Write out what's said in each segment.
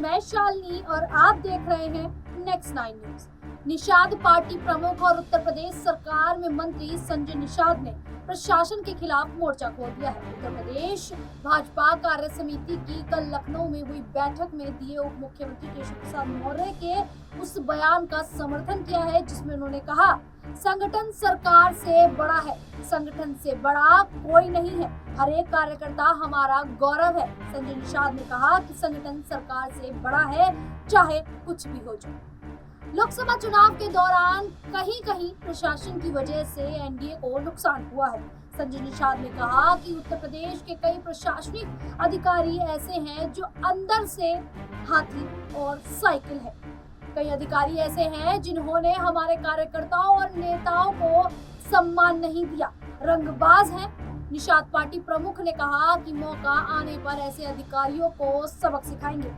मैं शालिनी और आप देख रहे हैं नेक्स्ट 9 न्यूज। निषाद पार्टी प्रमुख और उत्तर प्रदेश सरकार में मंत्री संजय निषाद ने प्रशासन के खिलाफ मोर्चा खोल दिया है। उत्तर प्रदेश भाजपा कार्य समिति की कल लखनऊ में हुई बैठक में दिए उप मुख्यमंत्री केशव प्रसाद मौर्य के उस बयान का समर्थन किया है जिसमें उन्होंने कहा, संगठन सरकार से बड़ा है, संगठन से बड़ा कोई नहीं है, हर एक कार्यकर्ता हमारा गौरव है। संजय निषाद ने कहा कि संगठन सरकार से बड़ा है, चाहे कुछ भी हो जाए। लोकसभा चुनाव के दौरान कहीं कहीं प्रशासन की वजह से एनडीए को नुकसान हुआ है। संजय निषाद ने कहा कि उत्तर प्रदेश के कई प्रशासनिक अधिकारी ऐसे हैं जो अंदर से हाथी और साइकिल है। कई अधिकारी ऐसे हैं जिन्होंने हमारे कार्यकर्ताओं और नेताओं को सम्मान नहीं दिया, रंगबाज हैं। निषाद पार्टी प्रमुख ने कहा कि मौका आने पर ऐसे अधिकारियों को सबक सिखाएंगे।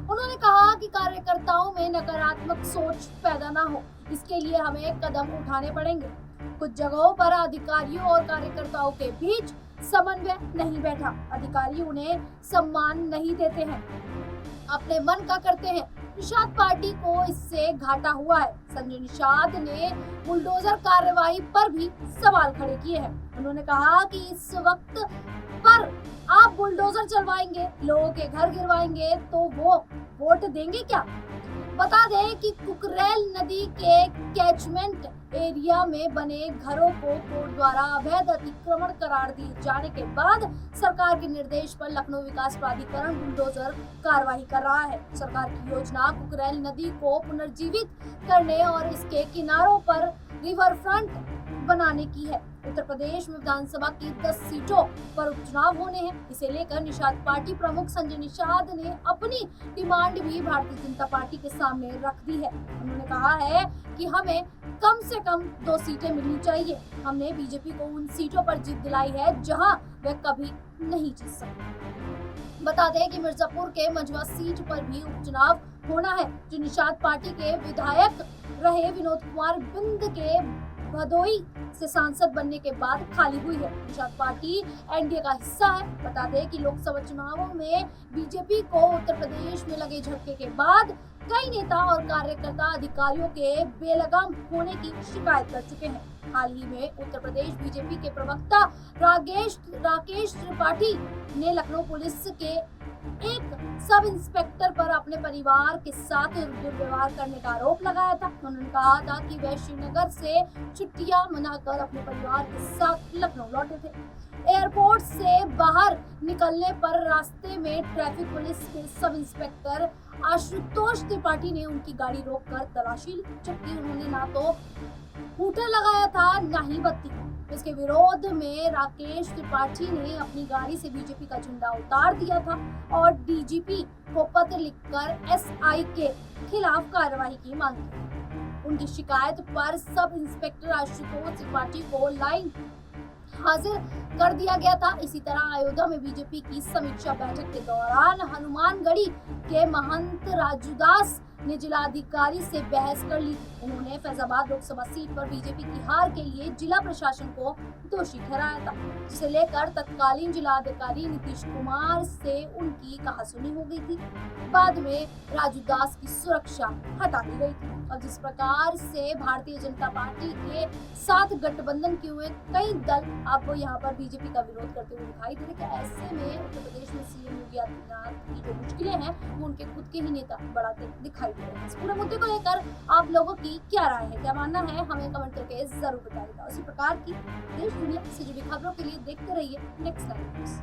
उन्होंने कहा कि कार्यकर्ताओं में नकारात्मक सोच पैदा ना हो, इसके लिए हमें कदम उठाने पड़ेंगे। कुछ जगहों पर अधिकारियों और कार्यकर्ताओं के बीच समन्वय नहीं बैठा, अधिकारी उन्हें सम्मान नहीं देते हैं, अपने मन का करते हैं। निषाद पार्टी को इससे घाटा हुआ है। संजय निषाद ने बुलडोजर कार्यवाही पर भी सवाल खड़े किए हैं। उन्होंने कहा कि इस वक्त पर आप बुलडोजर चलवाएंगे, लोगों के घर गिरवाएंगे तो वो वोट देंगे क्या? बता दें कि कुकरेल नदी के कैचमेंट एरिया में बने घरों को कोर्ट द्वारा अवैध अतिक्रमण करार दिए जाने के बाद सरकार के निर्देश पर लखनऊ विकास प्राधिकरण बुलडोजर कार्रवाई कर रहा है। सरकार की योजना कुकरेल नदी को पुनर्जीवित करने और इसके किनारों पर रिवर फ्रंट बनाने की है। उत्तर प्रदेश में विधानसभा की 10 सीटों पर उपचुनाव होने हैं। इसे लेकर निषाद पार्टी प्रमुख संजय निषाद ने अपनी डिमांड भी भारतीय जनता पार्टी के सामने रख दी है। उन्होंने कहा है कि हमें कम से कम 2 सीटें मिलनी चाहिए। हमने बीजेपी को उन सीटों पर जीत दिलाई है जहां वे कभी नहीं जीत सकते। बता दें कि मिर्जापुर के मझवा सीट पर भी उपचुनाव होना है, जो निषाद पार्टी के विधायक रहे विनोद कुमार बिंद के भदोई से सांसद बनने के बाद खाली हुई है। निषाद पार्टी एनडीए का हिस्सा है। बता दें कि लोकसभा चुनावों में बीजेपी को उत्तर प्रदेश में लगे झटके के बाद कई नेता और कार्यकर्ता अधिकारियों के बेलगाम होने की शिकायत कर चुके हैं। हाल ही में उत्तर प्रदेश बीजेपी के प्रवक्ता राकेश त्रिपाठी ने लखनऊ पुलिस के एक सब इंस्पेक्टर पर अपने परिवार के साथ दुर्व्यवहार करने का आरोप लगाया था। उन्होंने कहा था कि वह श्रीनगर से छुट्टियां मनाकर अपने परिवार के साथ लखनऊ लौटे थे। एयरपोर्ट से बाहर निकलने पर रास्ते में ट्रैफिक पुलिस के सब इंस्पेक्टर आशुतोष त्रिपाठी ने उनकी गाड़ी रोककर तलाशी ली, जबकि उन्होंने ना तो हूटर लगाया था ना ही बत्ती। इसके विरोध में राकेश त्रिपाठी ने अपनी गाड़ी से बीजेपी का झंडा उतार दिया था और डीजीपी को पत्र लिखकर एसआई के खिलाफ कार्रवाई की मांग की। उनकी शिकायत पर सब इंस्पेक्टर आशुतोष त्रिपाठी को लाइन हाजिर कर दिया गया था। इसी तरह अयोध्या में बीजेपी की समीक्षा बैठक के दौरान हनुमानगढ़ी के महंत राजूदास ने जिलाधिकारी से बहस कर ली। उन्होंने फैजाबाद लोकसभा सीट पर बीजेपी की हार के लिए जिला प्रशासन को दोषी ठहराया था, जिसे लेकर तत्कालीन जिलाधिकारी नीतीश कुमार से उनकी कहासुनी हो गई थी। बाद में राजू दास की सुरक्षा हटा दी गई थी। और जिस प्रकार से भारतीय जनता पार्टी के साथ गठबंधन किए हुए कई दल अब यहाँ पर बीजेपी का विरोध करते हुए दिखाई दे रहे हैं। ऐसे में उत्तर प्रदेश में सीएम योगी आदित्यनाथ की जो मुश्किलें हैं वो उनके खुद के ही नेता बढ़ाते दिखाई दे रहे हैं। इस पूरे मुद्दे को लेकर आप लोगों की क्या राय है, क्या मानना है, हमें कमेंट करके जरूर बताइएगा। उसी प्रकार की देश दुनिया से जुड़ी खबरों के लिए देखते रहिए नेक्स्ट 9 न्यूज।